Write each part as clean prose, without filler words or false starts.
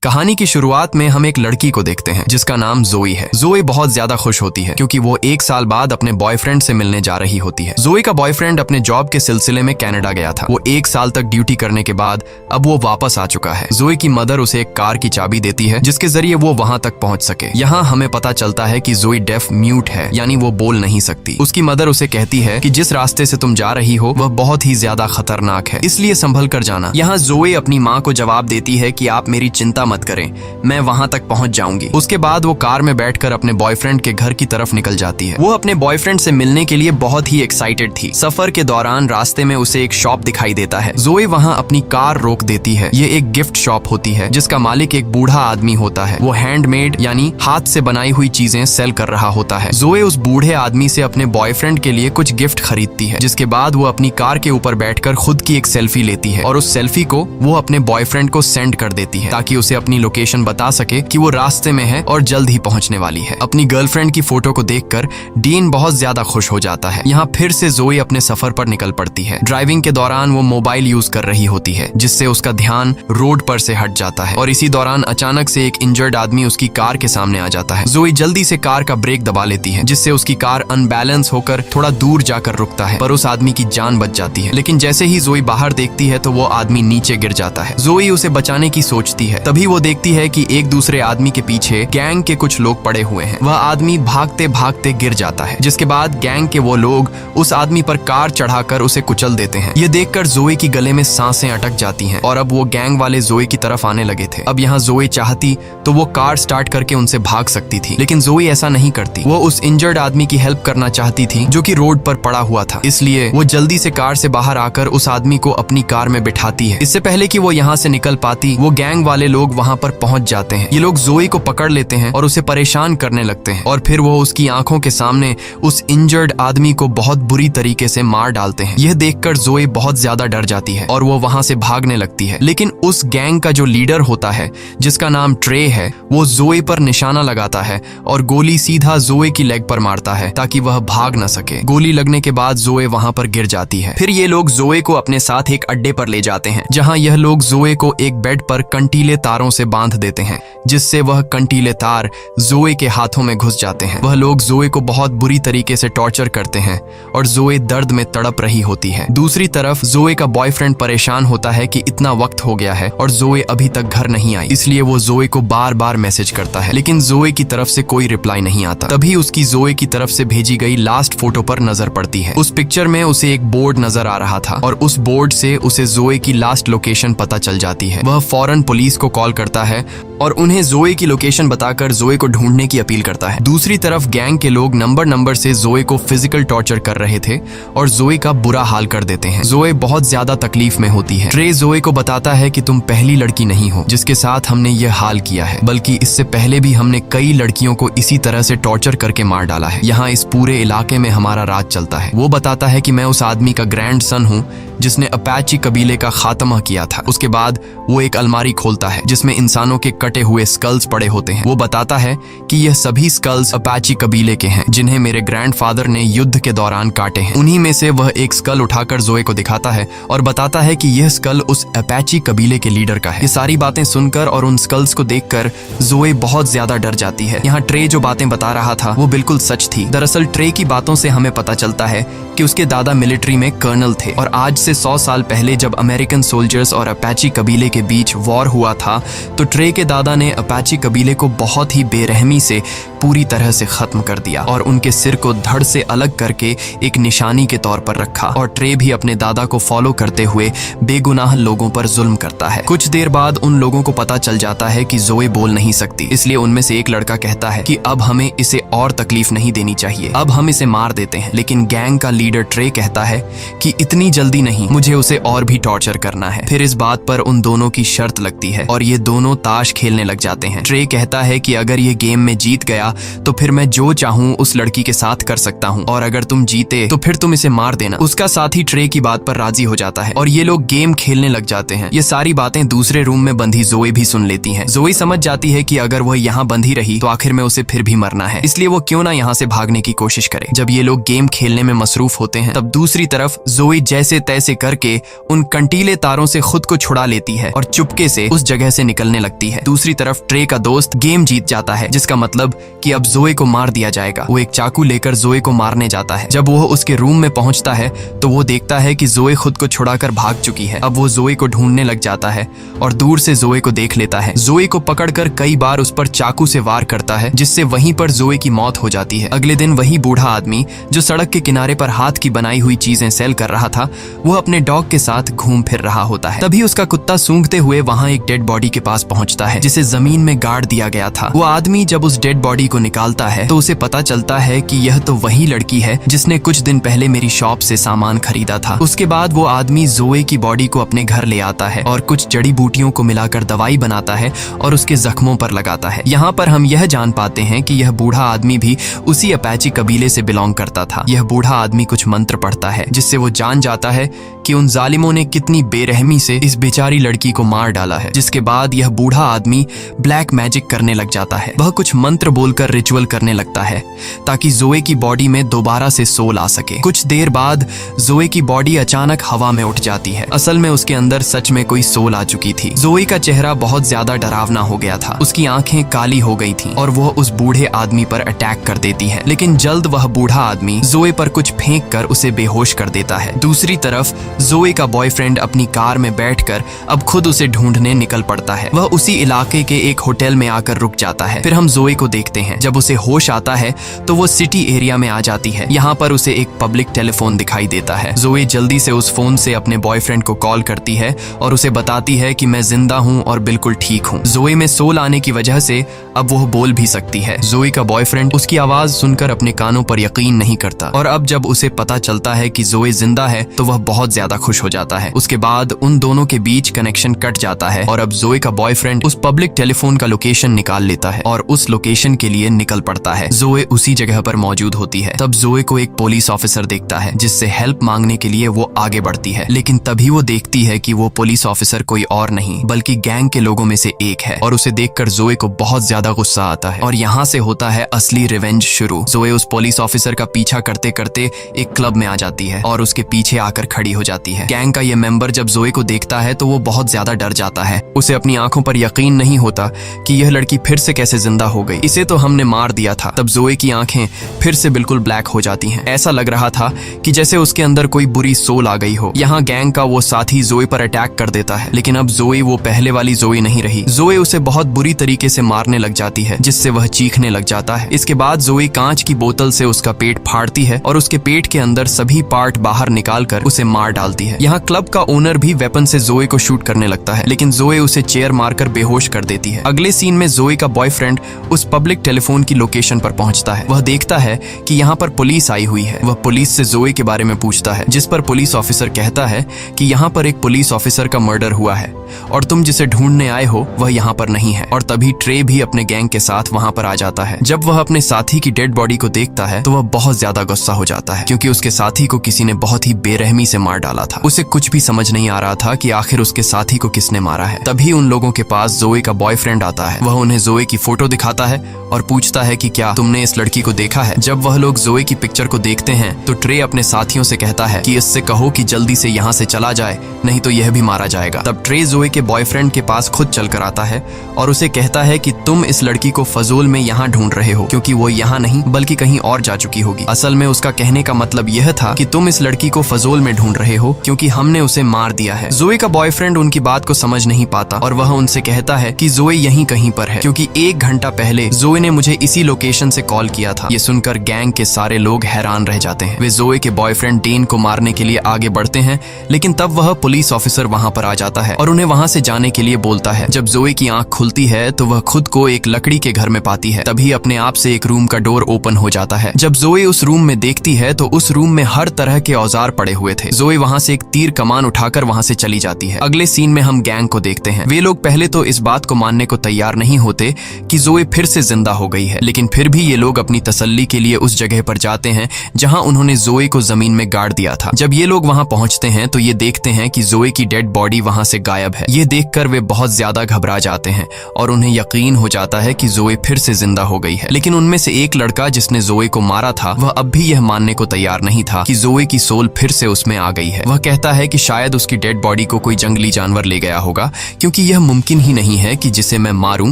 कहानी की शुरुआत में हम एक लड़की को देखते हैं जिसका नाम जोई है। जोई बहुत ज्यादा खुश होती है क्योंकि वो 1 साल बाद अपने बॉयफ्रेंड से मिलने जा रही होती है। जोई का बॉयफ्रेंड अपने जॉब के सिलसिले में कनाडा गया था। वो 1 साल तक ड्यूटी करने के बाद अब वो वापस आ चुका है। जोई की मदर उसे एक कार की चाबी देती है जिसके जरिए वो वहां तक पहुंच सके। यहाँ हमें पता चलता है कि जोई डेफ म्यूट है, यानी वो बोल नहीं सकती। उसकी मदर उसे कहती है कि जिस रास्ते से तुम जा रही हो वह बहुत ही ज्यादा खतरनाक है, इसलिए संभल कर जाना। यहाँ जोई अपनी माँ को जवाब देती है कि आप मेरी चिंता मत करें, मैं वहां तक पहुंच जाऊंगी। उसके बाद वो कार में बैठकर अपने बॉयफ्रेंड के घर की तरफ निकल जाती है। वो अपने बॉयफ्रेंड से मिलने के लिए बहुत ही एक्साइटेड थी। सफर के दौरान रास्ते में उसे एक शॉप दिखाई देता है। जोई वहां अपनी कार रोक देती है। ये एक गिफ्ट शॉप होती है जिसका मालिक एक बूढ़ा आदमी होता है। वो हैंडमेड यानी हाथ से बनाई हुई चीजें सेल कर रहा होता है। जोई उस बूढ़े आदमी से अपने बॉयफ्रेंड के लिए कुछ गिफ्ट खरीदती है, जिसके बाद वो अपनी कार के ऊपर बैठकर खुद की एक सेल्फी लेती है और उस सेल्फी को वो अपने बॉयफ्रेंड को सेंड कर देती है ताकि उसे अपनी लोकेशन बता सके कि वो रास्ते में है और जल्द ही पहुंचने वाली है। अपनी गर्लफ्रेंड की फोटो को देखकर डीन बहुत ज्यादा खुश हो जाता है। यहाँ फिर से जोई अपने सफर पर निकल पड़ती है। ड्राइविंग के दौरान वो मोबाइल यूज कर रही होती है जिससे उसका ध्यान रोड पर से हट जाता है और इसी दौरान अचानक से एक इंजर्ड आदमी उसकी कार के सामने आ जाता है। जोई जल्दी से कार का ब्रेक दबा लेती है जिससे उसकी कार अनबैलेंस होकर थोड़ा दूर जाकर रुकता है, पर उस आदमी की जान बच जाती है। लेकिन जैसे ही जोई बाहर देखती है तो वो आदमी नीचे गिर जाता है। जोई उसे बचाने की सोचती है, तभी वो देखती है कि एक दूसरे आदमी के पीछे गैंग के कुछ लोग पड़े हुए हैं। वह आदमी भागते भागते गिर जाता है, जिसके बाद गैंग के वो लोग उस आदमी पर कार चढ़ाकर उसे कुचल देते हैं। ये देखकर जोई की गले में सांसें अटक जाती हैं और अब वो गैंग वाले जोई की तरफ आने लगे थे। अब यहाँ जोई चाहती तो वो कार स्टार्ट करके उनसे भाग सकती थी, लेकिन जोई ऐसा नहीं करती। वो उस इंजर्ड आदमी की हेल्प करना चाहती थी जो कि रोड पर पड़ा हुआ था, इसलिए वो जल्दी से कार से बाहर आकर उस आदमी को अपनी कार में बिठाती है। इससे पहले कि वो यहाँ से निकल पाती, वो गैंग वाले लोग वहाँ पर पहुंच जाते हैं। ये लोग जोई को पकड़ लेते हैं और उसे परेशान करने लगते हैं और फिर वो उसकी आंखों के सामने उस इंजर्ड आदमी को बहुत बुरी तरीके से मार डालते हैं। यह देखकर जोई बहुत ज्यादा डर जाती है और वो वहां से भागने लगती है। लेकिन उस गैंग का जो लीडर होता है जिसका नाम ट्रे है, वो जोई पर निशाना लगाता है और गोली सीधा जोई की लेग पर मारता है ताकि वह भाग न सके। गोली लगने के बाद जोई वहां पर गिर जाती है। फिर ये लोग जोई को अपने साथ एक अड्डे पर ले जाते हैं जहां यह लोग जोई को एक बेड पर कंटीले तारों से बांध देते हैं, जिससे वह कंटीले तार जोई के हाथों में घुस जाते हैं। वह लोग जोई को बहुत बुरी तरीके से टॉर्चर करते हैं और जोई दर्द में तड़प रही होती है। दूसरी तरफ जोई का बॉयफ्रेंड परेशान होता है कि इतना वक्त हो गया है और जोई अभी तक घर नहीं आई, इसलिए वो जोई को बार बार मैसेज करता है, लेकिन जोई की तरफ से कोई रिप्लाई नहीं आता। तभी उसकी जोई की तरफ से भेजी गई लास्ट फोटो पर नजर पड़ती है। उस पिक्चर में उसे एक बोर्ड नजर आ रहा था और उस बोर्ड से उसे जोई की लास्ट लोकेशन पता चल जाती है। वह फौरन पुलिस को कॉल करता है और उन्हें जोई की लोकेशन बताकर जोई को ढूंढने की अपील करता है। दूसरी तरफ गैंग के लोग नंबर से जोई को फिजिकल टॉर्चर कर रहे थे और जोई का बुरा हाल कर देते हैं। जोई बहुत ज्यादा तकलीफ में होती है। ट्रे जोई को बताता है कि तुम पहली लड़की नहीं हो जिसके साथ हमने यह हाल किया है, बल्कि इससे पहले भी हमने कई लड़कियों को इसी तरह से टॉर्चर करके मार डाला है। यहाँ इस पूरे इलाके में हमारा राज चलता है। वो बताता है कि मैं उस आदमी का ग्रैंडसन हूँ जिसने अपाची कबीले का खात्मा किया था। उसके बाद वो एक अलमारी खोलता है जिसमें इंसानों के कटे हुए स्कल्स पड़े होते हैं। वो बताता है कि यह सभी स्कल्स अपाची कबीले के हैं जिन्हें मेरे ग्रैंडफादर ने युद्ध के दौरान काटे हैं। उन्हीं में से वह एक स्कल उठाकर जोई को दिखाता है और बताता है कि यह स्कल उस अपाची कबीले के लीडर का है। ये सारी बातें सुनकर और उन स्कल्स को देखकर जोई बहुत ज्यादा डर जाती है। यहाँ ट्रे जो बातें बता रहा था वो बिल्कुल सच थी। दरअसल ट्रे की बातों से हमें पता चलता है कि उसके दादा मिलिट्री में कर्नल थे और आज से 100 साल पहले जब अमेरिकन सोल्जर्स और अपाची कबीले के बीच वॉर हुआ था तो ट्रे के दादा ने अपाची कबीले को बहुत ही बेरहमी से पूरी तरह से खत्म कर दिया और उनके सिर को धड़ से अलग करके एक निशानी के तौर पर रखा। और ट्रे भी अपने दादा को फॉलो करते हुए बेगुनाह लोगों पर जुल्म करता है। कुछ देर बाद उन लोगों को पता चल जाता है कि जोई बोल नहीं सकती, इसलिए उनमें से एक लड़का कहता है कि अब हमें इसे और तकलीफ नहीं देनी चाहिए, अब हम इसे मार देते हैं। लेकिन गैंग का लीडर ट्रे कहता है कि इतनी जल्दी नहीं, मुझे उसे और भी टॉर्चर करना है। फिर इस बात पर उन दोनों की शर्त लगती है और ये दोनों ताश खेलने लग जाते हैं। ट्रे कहता है कि अगर ये गेम में जीत गया गया तो फिर मैं जो चाहूँ उस लड़की के साथ कर सकता हूँ, और अगर तुम जीते तो फिर तुम इसे मार देना। उसका साथी ट्रे की बात पर राजी हो जाता है और ये लोग गेम खेलने लग जाते हैं। ये सारी बातें दूसरे रूम में बंधी जोई भी सुन लेती है। जोई समझ जाती है कि अगर वह यहाँ बंधी रही तो आखिर में उसे फिर भी मरना है, इसलिए वो क्यों ना यहाँ से भागने की कोशिश करे। जब ये लोग गेम खेलने में मसरूफ होते हैं तब दूसरी तरफ जोई जैसे तैसे करके उन कंटीले तारों से खुद को छुड़ा लेती है और चुपके से उस जगह से निकलने लगती है। दूसरी तरफ ट्रे का दोस्त गेम जीत जाता है, जिसका मतलब कि अब जोई को मार दिया जाएगा। वो एक चाकू लेकर जोई को मारने जाता है। जब वो उसके रूम में पहुंचता है तो वो देखता है कि जोई खुद को छुड़ाकर भाग चुकी है। अब वो जोई को ढूंढने लग जाता है और दूर से जोई को देख लेता है। जोई को पकड़कर कई बार उस पर चाकू से वार करता है, जिससे वहीं पर जोई की मौत हो जाती है। अगले दिन वही बूढ़ा आदमी जो सड़क के किनारे पर हाथ की बनाई हुई चीजें सेल कर रहा था, वो अपने डॉग के साथ घूम फिर रहा होता है। तभी उसका कुत्ता सूंघते हुए वहां एक डेड बॉडी के पास पहुंचता है, जिसे जमीन में गाड़ दिया गया था। वो आदमी जब उस डेड बॉडी को निकालता है तो उसे पता चलता है कि यह तो वही लड़की है जिसने कुछ दिन पहले मेरी शॉप से सामान खरीदा था। उसके बाद वो आदमी जोए की बॉडी को अपने घर ले आता है और कुछ जड़ी बूटियों को मिलाकर दवाई बनाता है और उसके जख्मों पर लगाता है। यहाँ पर हम यह जान पाते हैं कि यह बूढ़ा आदमी भी उसी अपाची कबीले से बिलोंग करता था। यह बूढ़ा आदमी कुछ मंत्र पढ़ता है, जिससे वो जान जाता है कि उन जालिमों ने कितनी बेरहमी से इस बेचारी लड़की को मार डाला है। जिसके बाद यह बूढ़ा आदमी ब्लैक मैजिक करने लग जाता है। वह कुछ मंत्र बोलकर रिचुअल करने लगता है ताकि जोए की बॉडी में दोबारा से सोल आ सके। कुछ देर बाद जोए की बॉडी अचानक हवा में उठ जाती है। असल में उसके अंदर सच में कोई सोल आ चुकी थी। जोए का चेहरा बहुत ज्यादा डरावना हो गया था। उसकी आंखें काली हो गई थीं और वह उस बूढ़े आदमी पर अटैक कर देती है, लेकिन जल्द वह बूढ़ा आदमी जोए पर कुछ फेंक कर उसे बेहोश कर देता है। दूसरी तरफ जोए का बॉयफ्रेंड अपनी कार में बैठकर अब खुद उसे ढूंढने निकल पड़ता है। वह उसी इलाके के एक होटल में आकर रुक जाता है। फिर हम जोए को देखते हैं। जब उसे होश आता है तो वो सिटी एरिया में आ जाती है। यहाँ पर उसे एक पब्लिक टेलीफोन दिखाई देता है। जोए जल्दी से उस फोन से अपने बॉयफ्रेंड को कॉल करती है और उसे बताती है कि मैं जिंदा हूँ और बिल्कुल ठीक हूँ। जोए में सोल आने की वजह से अब वो बोल भी सकती है। जोए का बॉयफ्रेंड उसकी आवाज सुनकर अपने कानों पर यकीन नहीं करता और अब जब उसे पता चलता है कि जोए जिंदा है तो वह बहुत ज्यादा खुश हो जाता है। उसके बाद उन दोनों के बीच कनेक्शन कट जाता है और अब जोए का बॉयफ्रेंड उस पब्लिक टेलीफोन का लोकेशन निकाल लेता है और उस लोकेशन के लिए निकल पड़ता है। जोए उसी जगह पर मौजूद होती है। तब जोए को एक पुलिस ऑफिसर देखता है, जिससे हेल्प मांगने के लिए वो आगे बढ़ती है, लेकिन तभी वो देखती है कि वो पुलिस ऑफिसर कोई और नहीं बल्कि गैंग के लोगों में से एक है और उसे देखकर जोए को बहुत ज्यादा गुस्सा आता है और यहाँ से होता है असली रिवेंज शुरू। जोए उस पुलिस ऑफिसर का पीछा करते करते एक क्लब में आ जाती है और उसके पीछे आकर खड़ी हो जाती है। गैंग का ये मेंबर जब जोए को देखता है तो वो बहुत ज्यादा डर जाता है। उसे अपनी आंखों पर यकीन नहीं होता कि यह लड़की फिर से कैसे जिंदा हो गई। इसे तो हमने मार दिया था। तब जोए की आंखें फिर से बिल्कुल ब्लैक हो जाती हैं। ऐसा लग रहा था कि जैसे उसके अंदर कोई बुरी सोल आ गई हो। यहाँ गैंग का वो साथी जोए पर अटैक कर देता है, लेकिन अब जोए वो पहले वाली जोए नहीं रही। जोए उसे बहुत बुरी तरीके से मारने लग जाती है, जिससे वह चीखने लग जाता है। इसके बाद जोए कांच की बोतल से उसका पेट फाड़ती है और उसके पेट के अंदर सभी पार्ट बाहर निकालकर उसे मार डालती है। यहाँ क्लब का ओनर भी वेपन से जोए को शूट करने लगता है, लेकिन जोए उसे चेयर मारकर बेहोश कर देती है। अगले सीन में जोए का बॉयफ्रेंड उस पब्लिक टेलीफोन की लोकेशन पर पहुंचता है। वह देखता है कि यहाँ पर पुलिस आई हुई है। वह पुलिस से जोए के बारे में पूछता है, जिस पर पुलिस ऑफिसर कहता है कि यहाँ पर एक पुलिस ऑफिसर का मर्डर हुआ है और तुम जिसे ढूंढने आए हो वह यहाँ पर नहीं है। और तभी ट्रे भी अपने गैंग के साथ वहाँ पर आ जाता है। जब वह अपने साथी की डेड बॉडी को देखता है तो वह बहुत ज्यादा गुस्सा हो जाता है, क्योंकि उसके साथी को किसी ने बहुत ही बेरहमी से मार डाला था। उसे कुछ भी समझ नहीं आ रहा था कि आखिर उसके साथी को किसने मारा है। तभी उन लोगों के पास जोए का बॉयफ्रेंड आता है। वह उन्हें जोए की फोटो दिखाता है और पूछता है कि क्या तुमने इस लड़की को देखा है। जब वह लोग जोए की पिक्चर को देखते हैं तो ट्रे अपने साथियों से कहता है कि इससे कहो कि जल्दी से यहाँ से चला जाए, नहीं तो यह भी मारा जाएगा। तब ट्रे जोए के बॉयफ्रेंड के पास खुद चल कर आता है और उसे कहता है कि तुम इस लड़की को फजूल में यहाँ ढूंढ रहे हो, क्योंकि वो यहाँ नहीं बल्कि कहीं और जा चुकी होगी। असल में उसका कहने का मतलब यह था कि तुम इस लड़की को फजूल में ढूंढ रहे हो क्योंकि हमने उसे मार दिया है। जोए का बॉयफ्रेंड उनकी बात को समझ नहीं पाता और वह उनसे कहता है कि जोए यहीं कहीं पर है, क्योंकि 1 घंटा पहले जोए ने मुझे इसी लोकेशन से कॉल किया था। ये सुनकर गैंग के सारे लोग हैरान रह जाते हैं। वे जोए के बॉयफ्रेंड डेन को मारने के लिए आगे बढ़ते हैं, लेकिन तब वह पुलिस ऑफिसर वहां पर आ जाता है और उन्हें वहाँ से जाने के लिए बोलता है। जब जोए की आंख खुलती है तो वह खुद को एक लकड़ी के घर में पाती है। तभी अपने आप से एक रूम का डोर ओपन हो जाता है। जब जोए उस रूम में देखती है तो उस रूम में हर तरह के औजार पड़े हुए थे। जोए वहाँ से एक तीर कमान उठाकर वहाँ से चली जाती है। अगले सीन में हम गैंग को देखते हैं। वे लोग पहले तो इस बात को मानने को तैयार नहीं होते कि जोए फिर से जिंदा हो गई है, लेकिन फिर भी ये लोग अपनी तसल्ली के लिए उस जगह पर जाते हैं जहां उन्होंने जोए को जमीन में गाड़ दिया था। जब ये लोग वहां पहुंचते हैं तो ये देखते हैं कि जोए की डेड बॉडी वहां से गायब है। ये देखकर वे बहुत ज्यादा घबरा जाते हैं और उन्हें यकीन हो जाता है कि जोए फिर से जिंदा हो गई है। लेकिन उनमें से एक लड़का जिसने जोए को मारा था वह अब भी यह मानने को तैयार नहीं था कि जोए की सोल फिर से उसमें आ गई है। वह कहता है कि शायद उसकी डेड बॉडी को कोई जंगली जानवर ले गया होगा, क्योंकि यह मुमकिन ही नहीं है कि जिसे मैं मारूं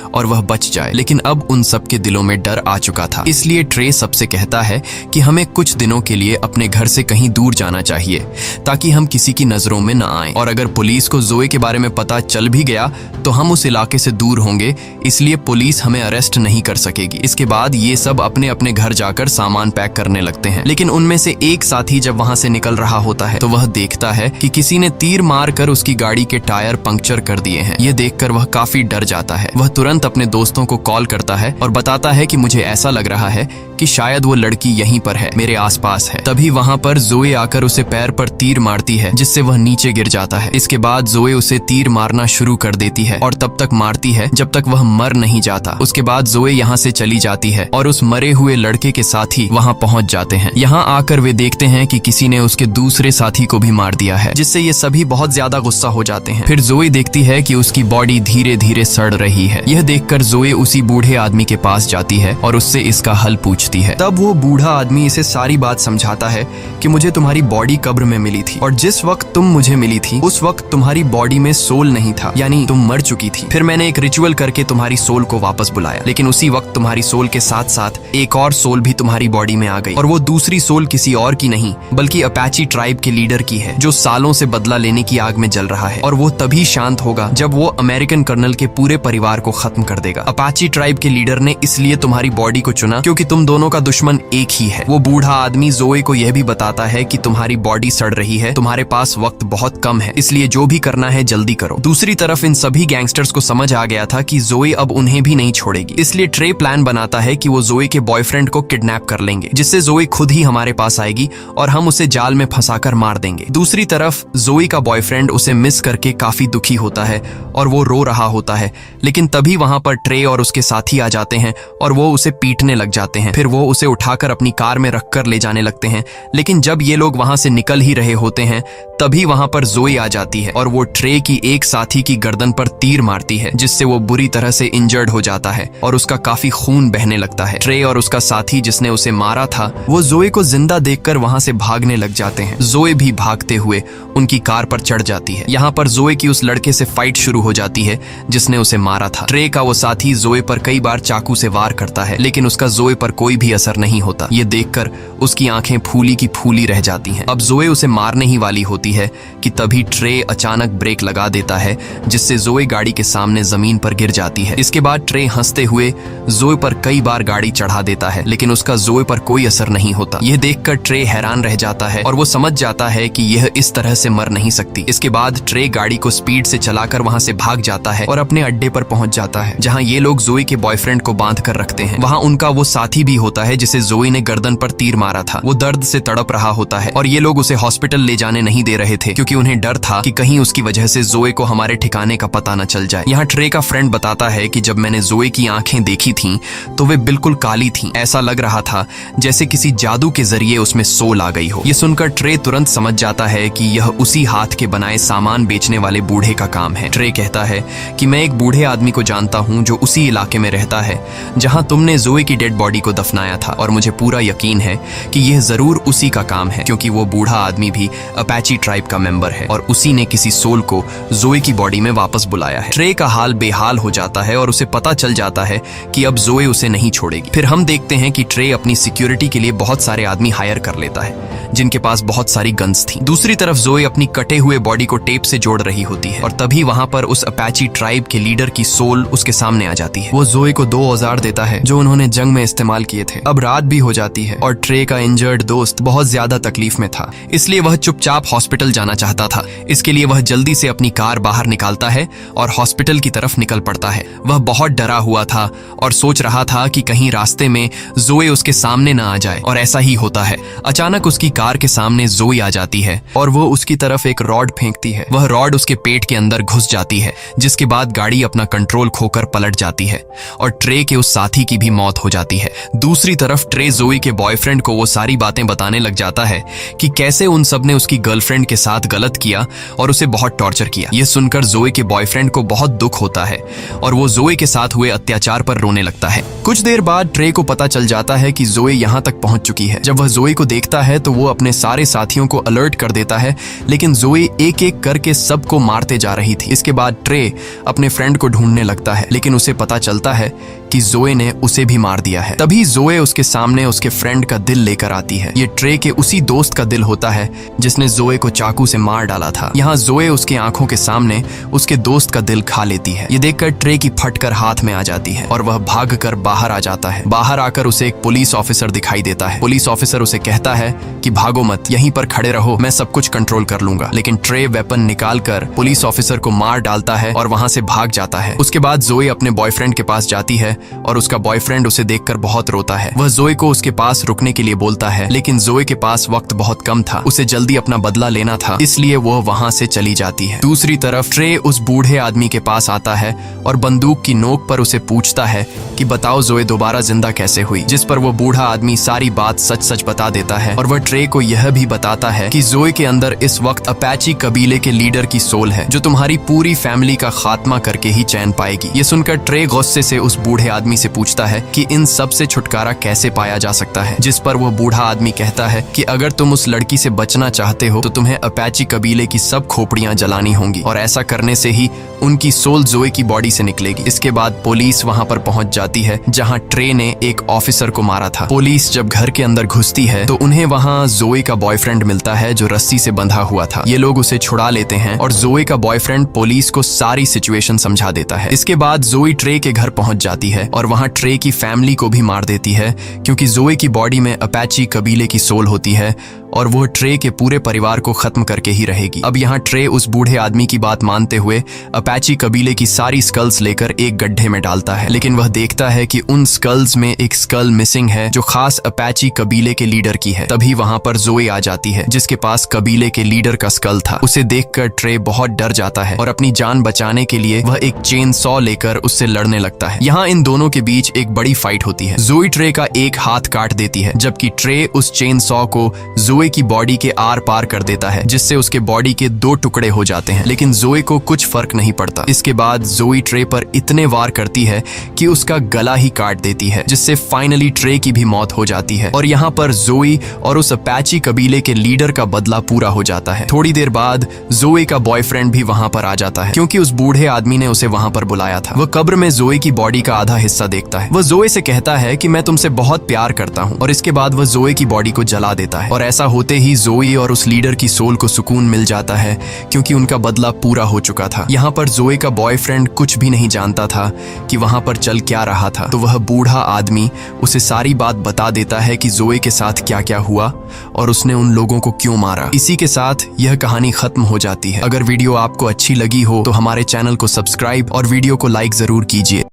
और वह बच जाए। लेकिन अब उन सबके दिलों में डर आ चुका था। इसलिए ट्रे सबसे कहता है कि हमें कुछ दिनों के लिए अपने घर से कहीं दूर जाना चाहिए ताकि हम किसी की नजरों में न आएं। और अगर पुलिस को जोए के बारे में पता चल भी गया तो हम उस इलाके से दूर होंगे, इसलिए पुलिस हमें अरेस्ट नहीं कर सकेगी। इसके बाद ये सब अपने अपने घर जाकर सामान पैक करने लगते हैं। लेकिन उनमें से एक साथी जब वहां से निकल रहा होता है तो वह देखता है कि किसी ने तीर मारकर उसकी गाड़ी के टायर पंक्चर कर दिए हैं। यह देखकर वह काफी डर जाता है। वह तुरंत अपने दोस्तों को कॉल करता है और बताता है कि मुझे ऐसा लग रहा है कि शायद वो लड़की यहीं पर है, मेरे आसपास है। तभी वहां पर जोए आकर उसे पैर पर तीर मारती है जिससे वह नीचे गिर जाता है। इसके बाद जोए उसे तीर मारना शुरू कर देती है और तब तक मारती है जब तक वह मर नहीं जाता। उसके बाद जोए यहाँ से चली जाती है और उस मरे हुए लड़के के साथी वहाँ पहुँच जाते हैं। यहाँ आकर वे देखते हैं कि किसी ने उसके दूसरे साथी को भी मार दिया है, जिससे ये सभी बहुत ज्यादा गुस्सा हो जाते हैं। फिर जोए देखती है कि उसकी बॉडी धीरे धीरे सड़ रही है। यह देखकर जोए उसी बूढ़े आदमी के पास जाती है और उससे इसका हल पूछती है। तब वो बूढ़ा आदमी इसे सारी बात समझाता है कि मुझे तुम्हारी बॉडी कब्र में मिली थी और जिस वक्त तुम मुझे मिली थी उस वक्त तुम्हारी बॉडी में सोल नहीं था, यानी तुम मर चुकी थी। फिर मैंने एक रिचुअल करके तुम्हारी सोल को वापस बुलाया, लेकिन उसी वक्त तुम्हारी सोल के साथ साथ एक और सोल भी तुम्हारी बॉडी में आ गई और वो दूसरी सोल किसी और की नहीं बल्कि अपाची ट्राइब के लीडर की है, जो सालों से बदला लेने की आग में जल रहा है। और वो तभी शांत होगा जब वो अमेरिकन कर्नल के पूरे परिवार को खत्म कर देगा। अपाची ट्राइब के लीडर ने इसलिए तुम्हारी बॉडी को चुना क्योंकि तुम दोनों का दुश्मन एक ही है। वो बूढ़ा आदमी जोए को यह भी बताता है कि तुम्हारी बॉडी सड़ रही है, तुम्हारे पास वक्त बहुत कम है, इसलिए जो भी करना है जल्दी करो। दूसरी तरफ इन सभी गैंगस्टर्स को समझ आ गया था कि जोए अब उन्हें भी नहीं छोड़ेगी, इसलिए ट्रे प्लान बनाता है कि वो जोए के बॉयफ्रेंड को किडनैप कर लेंगे, जिससे जोए खुद ही हमारे पास आएगी और हम उसे जाल में फंसाकर मार देंगे। दूसरी तरफ जोए का बॉयफ्रेंड उसे मिस करके काफी दुखी होता है और वो रो रहा होता है। लेकिन तभी वहां पर ट्रे और उसके साथी आ जाते हैं और वो उसे पीटने लग जाते हैं। फिर वो उसे उठाकर अपनी कार में रखकर ले जाने लगते हैं। लेकिन जब ये लोग वहां से निकल ही रहे होते हैं तभी वहां पर जोए आ जाती है और वो ट्रे की एक साथी की गर्दन पर तीर मारती है, जिससे वो बुरी तरह से इंजर्ड हो जाता है और उसका काफी खून बहने लगता है। ट्रे और उसका साथी जिसने उसे मारा था वो जोए को जिंदा देखकर वहां से भागने लग जाते हैं। जोए भी भागते हुए उनकी कार पर चढ़ जाती है। यहाँ पर जोए की उस लड़के से फाइट शुरू हो जाती है जिसने उसे मारा था। ट्रे का वो साथी जोए पर कई बार चाकू से वार करता है, लेकिन उसका जोए पर कोई भी असर नहीं होता। ये देखकर उसकी आंखें फूली की फूली रह जाती हैं। अब जोए उसे मारने ही वाली होती है कि तभी ट्रे अचानक ब्रेक लगा देता है, जिससे जोए गाड़ी के सामने जमीन पर गिर जाती है। इसके बाद ट्रे हंसते हुए जोए पर कई बार गाड़ी चढ़ा देता है, लेकिन उसका जोए पर कोई असर नहीं होता। यह देखकर ट्रे हैरान रह जाता है और वो समझ जाता है कि यह इस तरह से मर नहीं सकती। इसके बाद ट्रे गाड़ी को स्पीड से चलाकर वहां से भाग जाता है और अपने अड्डे पर पहुंच जाता है, जहां ये लोग जोए के बॉयफ्रेंड को बांध कर रखते हैं। वहां उनका वो साथी भी होता है जिसे जोए ने गर्दन पर तीर मारा था। वो दर्द से तड़प रहा होता है और ये लोग उसे हॉस्पिटल ले जाने नहीं दे रहे थे क्योंकि उन्हें डर था कि कहीं उसकी वजह से जोए को हमारे ठिकाने का पता न चल जाए। यहाँ ट्रे का फ्रेंड बताता है कि जब मैंने जोए की आंखें देखी थीं तो वे बिल्कुल काली थीं। ऐसा लग रहा था जैसे किसी जादू के जरिए उसमें सोल आ गई हो। ये सुनकर ट्रे तुरंत समझ जाता है कि यह उसी हाथ के बनाए सामान बेचने वाले बूढ़े का काम है। ट्रे कहता है कि मैं एक बूढ़े आदमी को जानता हूँ जो उसी इलाके में रहता है जहाँ तुमने जोए की डेड बॉडी को दफनाया था, और मुझे पूरा यकीन है कि यह जरूर उसी का काम है क्योंकि वो बूढ़ा आदमी भी अपाची ट्राइब का मेंबर है और उसी ने किसी सोल को जोए की बॉडी में वापस बुलाया है। ट्रे का हाल बेहाल हो जाता है और उसे पता चल जाता है कि अब जोए उसे नहीं छोड़ेगी। फिर हम देखते हैं कि ट्रे अपनी सिक्योरिटी के लिए बहुत सारे आदमी हायर कर लेता है, जिनके पास बहुत सारी गन्स थी। दूसरी तरफ जोए अपनी कटे हुए बॉडी को टेप से जोड़ रही होती है और तभी वहां पर उस अपाची ट्राइब के लीडर की सोल उसके सामने आ जाती है। वो जोए को 2 औजार देता है जो उन्होंने जंग में इस्तेमाल किए थे। अब रात भी हो जाती है और ट्रे का इंजर्ड दोस्त बहुत ज्यादा तकलीफ में था, इसलिए वह चुपचाप हॉस्पिटल जाना चाहता था। इसके लिए वह जल्दी से अपनी कार बाहर निकालता है और हॉस्पिटल की तरफ निकल पड़ता है। वह बहुत डरा हुआ था और सोच रहा था कि कहीं रास्ते में जोए उसके सामने न आ जाए, और ऐसा ही होता है। अचानक उसकी कार के सामने जोए आ जाती है और वो उसकी तरफ एक रॉड फेंकती है। वह रॉड उसके पेट के अंदर घुस जाती है, जिसके बाद गाड़ी अपना कंट्रोल खोकर पलट जाती है और ट्रे के उस साथी की भी मौत हो जाती है। दूसरी तरफ ट्रे जोए के बॉयफ्रेंड को वो सारी बातें बताने लग जाता है कि कैसे उन सब ने उसकी गर्लफ्रेंड के साथ गलत किया और उसे बहुत टॉर्चर किया। यह सुनकर जोए के बॉयफ्रेंड को बहुत दुख होता है और वो जोए के साथ हुए अत्याचार पर रोने लगता है। कुछ देर बाद ट्रे को पता चल जाता है कि जोए यहाँ तक पहुंच चुकी है। जब वह जोए को देखता है तो वो अपने सारे साथियों को अलर्ट कर देता है, लेकिन जोए एक एक करके सबको मारते जा रही थी। इसके बाद ट्रे अपने फ्रेंड को ढूंढने लगता है, लेकिन उसे पता चलता है कि जोए ने उसे भी मार दिया है। तभी जोए उसके सामने उसके फ्रेंड का दिल लेकर आती है। ये ट्रे के उसी दोस्त का दिल होता है जिसने जोए को चाकू से मार डाला था। यहाँ जोए उसके आंखों के सामने उसके दोस्त का दिल खा लेती है। ये देखकर ट्रे की फटकर हाथ में आ जाती है और वह भागकर बाहर आ जाता है। बाहर आकर उसे एक पुलिस ऑफिसर दिखाई देता है। पुलिस ऑफिसर उसे कहता है कि भागो मत, यहीं पर खड़े रहो, मैं सब कुछ कंट्रोल कर लूंगा। लेकिन ट्रे वेपन निकालकर पुलिस ऑफिसर को मार डालता है और वहां से भाग जाता है। उसके बाद जोए अपने बॉयफ्रेंड के पास जाती है और उसका बॉयफ्रेंड उसे देखकर बहुत रोता है। वह जोए को उसके पास रुकने के लिए बोलता है, लेकिन जोए के पास वक्त बहुत कम था। उसे जल्दी अपना बदला लेना था, इसलिए वह वहां से चली जाती है। दूसरी तरफ ट्रे उस बूढ़े आदमी के पास आता है और बंदूक की नोक पर उसे पूछता है कि बताओ जोए दोबारा जिंदा कैसे हुई, जिस पर वो बूढ़ा आदमी सारी बात सच सच बता देता है और वह ट्रे को यह भी बताता है कि जोए के अंदर इस वक्त अपाची कबीले के लीडर की सोल है जो तुम्हारी पूरी फैमिली का खात्मा करके ही चैन पाएगी। ये सुनकर ट्रे गुस्से से उस बूढ़े आदमी से पूछता है कि इन सब से छुटकारा कैसे पाया जा सकता है, जिस पर वो बूढ़ा आदमी कहता है कि अगर तुम उस लड़की से बचना चाहते हो तो तुम्हें अपाची कबीले की सब खोपड़ियां जलानी होंगी और ऐसा करने से ही उनकी सोल जोए की बॉडी से निकलेगी। इसके बाद पुलिस वहां पर पहुंच जाती है जहां ट्रे ने एक ऑफिसर को मारा था। पुलिस जब घर के अंदर घुसती है तो उन्हें वहां जोए का बॉयफ्रेंड मिलता है जो रस्सी से बंधा हुआ था। ये लोग उसे छुड़ा लेते हैं और जोए का बॉयफ्रेंड पुलिस को सारी सिचुएशन समझा देता है। इसके बाद जोए ट्रे के घर पहुंच जाती है और वहां ट्रे की फैमिली को भी मार देती है, क्योंकि जोए की बॉडी में अपाची कबीले की सोल होती है और वो ट्रे के पूरे परिवार को खत्म करके ही रहेगी। अब यहाँ ट्रे उस बूढ़े आदमी की बात मानते हुए अपाची कबीले की सारी स्कल्स लेकर एक गड्ढे में डालता है, लेकिन वह देखता है कि उन स्कल्स में एक स्कल मिसिंग है जो खास अपाची कबीले के लीडर की है। तभी वहां पर जोए आ जाती है जिसके पास कबीले के लीडर का स्कल था। उसे देखकर ट्रे बहुत डर जाता है और अपनी जान बचाने के लिए वह एक चेन सॉ लेकर उससे लड़ने लगता है। यहाँ इन दोनों के बीच एक बड़ी फाइट होती है। जोए ट्रे का एक हाथ काट देती है, जबकि ट्रे उस चेन सॉ को जोए की बॉडी के आर पार कर देता है, जिससे उसके बॉडी के 2 टुकड़े हो जाते हैं, लेकिन जोए को कुछ फर्क नहीं पड़ता। इसके बाद जोए ट्रे पर इतने वार करती है कि उसका गला ही काट देती है, जिससे फाइनली ट्रे की भी मौत हो जाती है और यहाँ पर जोए और उस अपाची कबीले के लीडर का बदला पूरा हो जाता है। थोड़ी देर बाद जोए का बॉयफ्रेंड भी वहां पर आ जाता है, क्योंकि उस बूढ़े आदमी ने उसे वहां पर बुलाया था। वह कब्र में जोए की बॉडी का आधा हिस्सा देखता है। वह जोए से कहता है कि मैं तुमसे बहुत प्यार करता हूँ, और इसके बाद वह जोए की बॉडी को जला देता है और ऐसा होते ही जोए और उस लीडर की सोल को सुकून मिल जाता है, क्योंकि उनका बदला पूरा हो चुका था। यहाँ पर जोए का बॉयफ्रेंड कुछ भी नहीं जानता था कि वहां पर चल क्या रहा था, तो वह बूढ़ा आदमी उसे सारी बात बता देता है कि जोए के साथ क्या क्या हुआ और उसने उन लोगों को क्यों मारा। इसी के साथ यह कहानी खत्म हो जाती है। अगर वीडियो आपको अच्छी लगी हो तो हमारे चैनल को सब्सक्राइब और वीडियो को लाइक जरूर कीजिए।